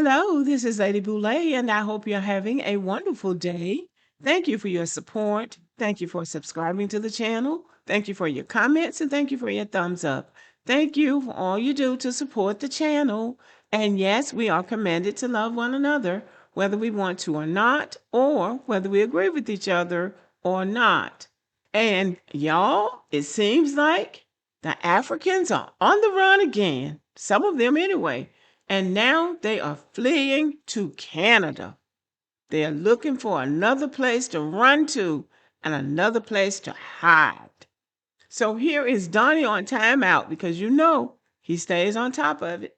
Hello, this is Lady Boulay, and I hope you're having a wonderful day. Thank you for your support. Thank you for subscribing to the channel. Thank you for your comments, and thank you for your thumbs up. Thank you for all you do to support the channel. And yes, we are commanded to love one another, whether we want to or not, or whether we agree with each other or not. And y'all, it seems like the Africans are on the run again, some of them anyway. And now they are fleeing to Canada. They are looking for another place to run to and another place to hide. So here is Donnie on timeout because you know he stays on top of it.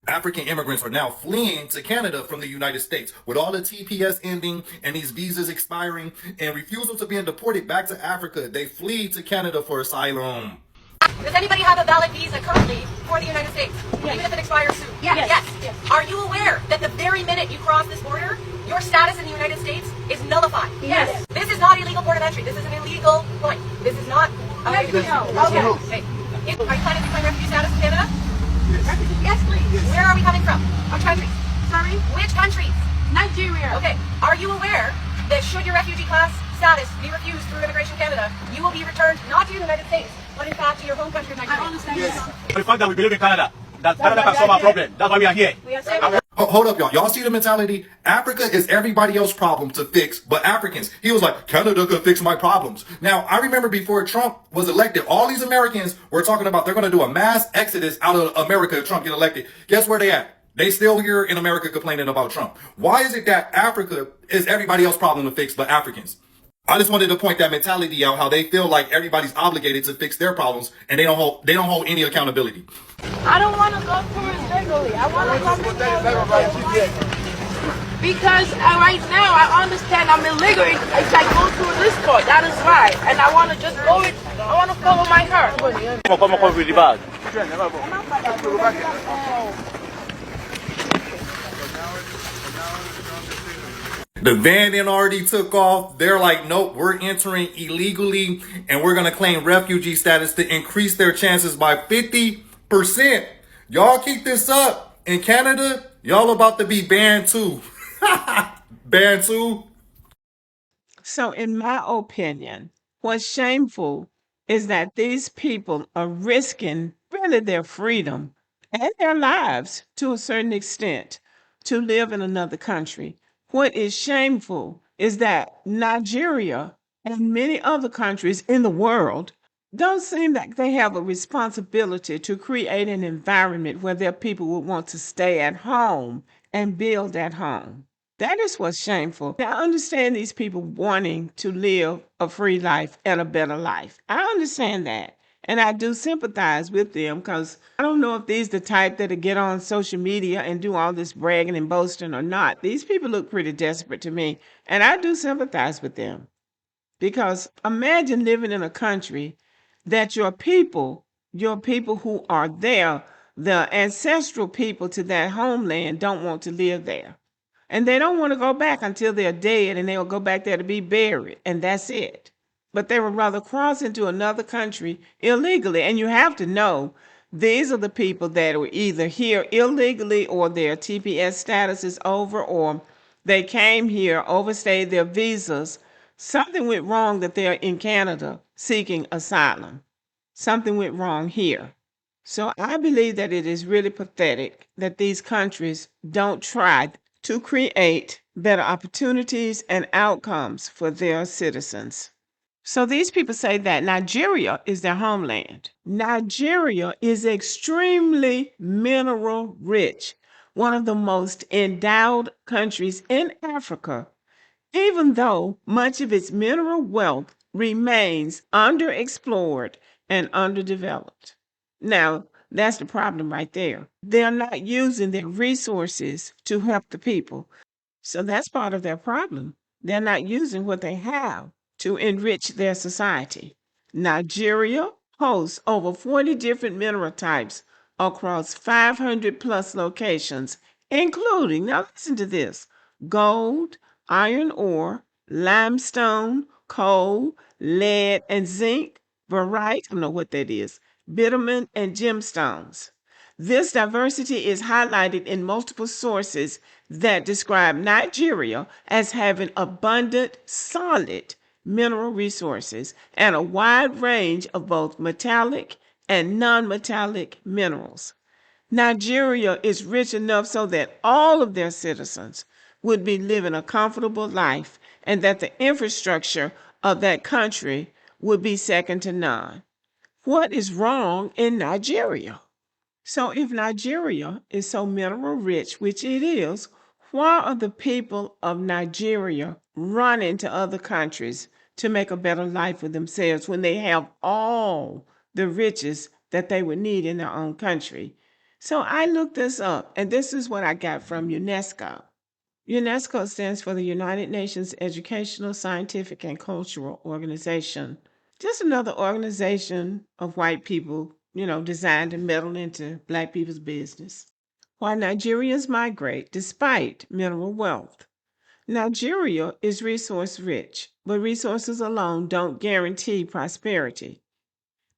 African immigrants are now fleeing to Canada from the United States with all the TPS ending and these visas expiring and refusal to being deported back to Africa. They flee to Canada for asylum. Does anybody have a valid visa currently for the United States? Yes. Even if it expires soon? Yes. Yes. Are you aware that the very minute you cross this border, your status in the United States is nullified? Yes. This is not illegal port of entry. This is an illegal point. This is not... Yes, we know. Okay. Are you planning to claim refugee status in Canada? Yes, please. Where are we coming from? Which countries? Sorry? Which countries? Nigeria. Okay. Are you aware that should your refugee class status be refused through Immigration Canada, you will be returned not to the United States, but in fact to your home country of Nigeria? I understand. Yes. The fact that we believe in Canada, that Canada can solve our problem. That's why we are here. We are saying... Hold up, y'all. Y'all see the mentality? Africa is everybody else's problem to fix, but Africans. He was like, Canada could fix my problems. Now, I remember before Trump was elected, all these Americans were talking about they're going to do a mass exodus out of America if Trump get elected. Guess where they at? They still here in America complaining about Trump. Why is it that Africa is everybody else's problem to fix, but Africans? I just wanted to point that mentality out, how they feel like everybody's obligated to fix their problems and they don't hold any accountability. I don't want to go through it legally. I want to come because right now I understand I'm illegal if I go through this court. That is why. And I want to just go it. I want to follow my heart. The van then already took off. They're like, nope, we're entering illegally and we're going to claim refugee status to increase their chances by 50%. Y'all keep this up. In Canada, y'all about to be banned too. Banned too. So in my opinion, what's shameful is that these people are risking really their freedom and their lives to a certain extent to live in another country. What is shameful is that Nigeria and many other countries in the world don't seem like they have a responsibility to create an environment where their people would want to stay at home and build at home. That is what's shameful. I understand these people wanting to live a free life and a better life. I understand that. And I do sympathize with them because I don't know if these the type that get on social media and do all this bragging and boasting or not. These people look pretty desperate to me. And I do sympathize with them. Because imagine living in a country that your people who are there, the ancestral people to that homeland don't want to live there. And they don't want to go back until they're dead and they'll go back there to be buried. And that's it. But they would rather cross into another country illegally. And you have to know, these are the people that are either here illegally or their TPS status is over, or they came here, overstayed their visas. Something went wrong that they're in Canada seeking asylum. Something went wrong here. So I believe that it is really pathetic that these countries don't try to create better opportunities and outcomes for their citizens. So these people say that Nigeria is their homeland. Nigeria is extremely mineral rich, one of the most endowed countries in Africa, even though much of its mineral wealth remains underexplored and underdeveloped. Now, that's the problem right there. They're not using their resources to help the people. So that's part of their problem. They're not using what they have to enrich their society. Nigeria hosts over 40 different mineral types across 500 plus locations, including, now listen to this, gold, iron ore, limestone, coal, lead, and zinc, barite, I don't know what that is, bitumen, and gemstones. This diversity is highlighted in multiple sources that describe Nigeria as having abundant, solid mineral resources and a wide range of both metallic and non-metallic minerals. Nigeria is rich enough so that all of their citizens would be living a comfortable life and that the infrastructure of that country would be second to none. What is wrong in Nigeria? So, if Nigeria is so mineral rich, which it is, why are the people of Nigeria running to other countries to make a better life for themselves when they have all the riches that they would need in their own country? So, I looked this up, and this is what I got from UNESCO. UNESCO stands for the United Nations Educational, Scientific, and Cultural Organization. Just another organization of white people, designed to meddle into black people's business. Why Nigerians migrate despite mineral wealth. Nigeria is resource rich, but resources alone don't guarantee prosperity.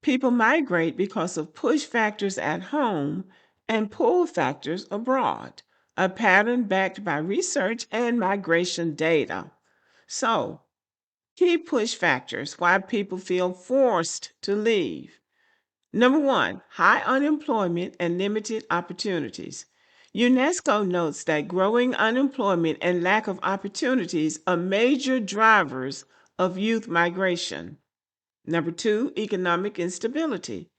People migrate because of push factors at home and pull factors abroad, a pattern backed by research and migration data. So, key push factors why people feel forced to leave. Number one, high unemployment and limited opportunities. UNESCO notes that growing unemployment and lack of opportunities are major drivers of youth migration. Number two, economic instability.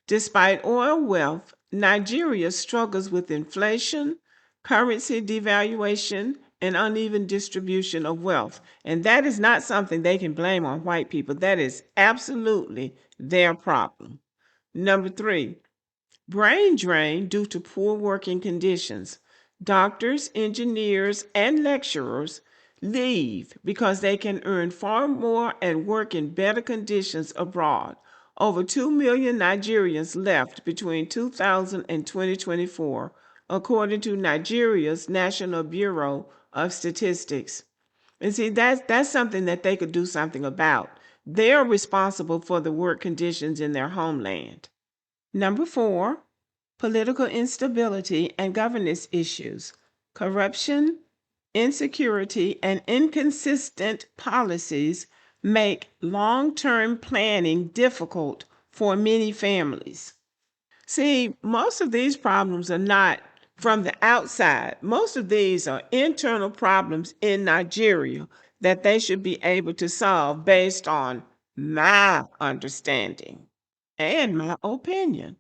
Despite oil wealth, Nigeria struggles with inflation, currency devaluation, and uneven distribution of wealth. And that is not something they can blame on white people. That is absolutely their problem. Number three, brain drain due to poor working conditions. Doctors, engineers, and lecturers leave because they can earn far more and work in better conditions abroad. Over 2 million Nigerians left between 2000 and 2024, according to Nigeria's National Bureau of Statistics. And see, that's something that they could do something about. They're responsible for the work conditions in their homeland. Number four, political instability and governance issues. Corruption, insecurity, and inconsistent policies make long-term planning difficult for many families. See, most of these problems are not from the outside. Most of these are internal problems in Nigeria that they should be able to solve based on my understanding and my opinion.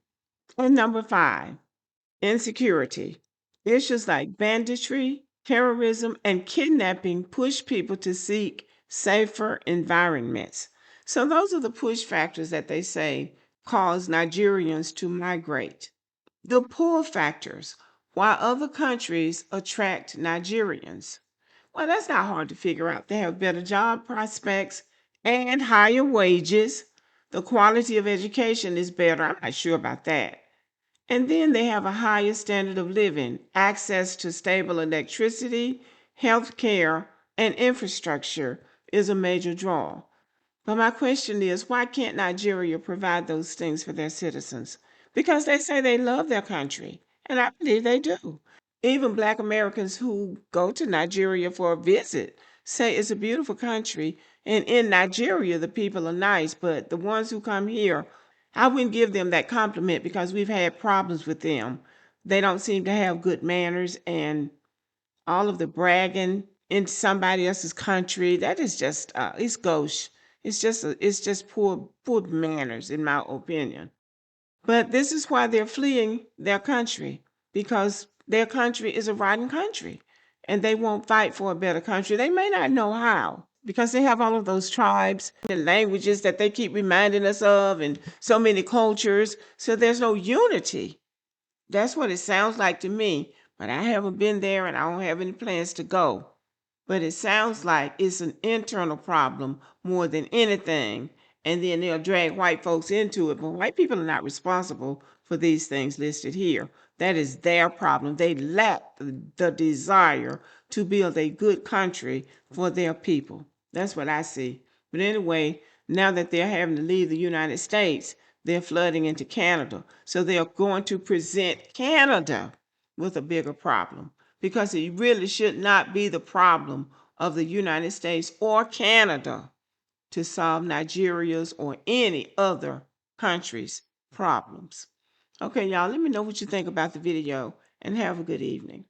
And number five, insecurity. Issues like banditry, terrorism, and kidnapping push people to seek safer environments. So those are the push factors that they say cause Nigerians to migrate. The pull factors, why other countries attract Nigerians. Well, that's not hard to figure out. They have better job prospects and higher wages. The quality of education is better. I'm not sure about that. And then they have a higher standard of living, access to stable electricity, health care, and infrastructure is a major draw. But my question is, why can't Nigeria provide those things for their citizens? Because they say they love their country, and I believe they do. Even Black Americans who go to Nigeria for a visit say it's a beautiful country, and in Nigeria, the people are nice, but the ones who come here, I wouldn't give them that compliment because we've had problems with them. They don't seem to have good manners, and all of the bragging in somebody else's country, that is just it's gauche. It's just poor manners in my opinion. But this is why they're fleeing their country, because their country is a rotten country and they won't fight for a better country. They may not know how, because they have all of those tribes and languages that they keep reminding us of, and so many cultures. So there's no unity. That's what it sounds like to me. But I haven't been there and I don't have any plans to go. But it sounds like it's an internal problem more than anything. And then they'll drag white folks into it. But white people are not responsible for these things listed here. That is their problem. They lack the desire to build a good country for their people. That's what I see. But anyway, now that they're having to leave the United States, they're flooding into Canada. So they're going to present Canada with a bigger problem, because it really should not be the problem of the United States or Canada to solve Nigeria's or any other country's problems. Okay, y'all, let me know what you think about the video, and have a good evening.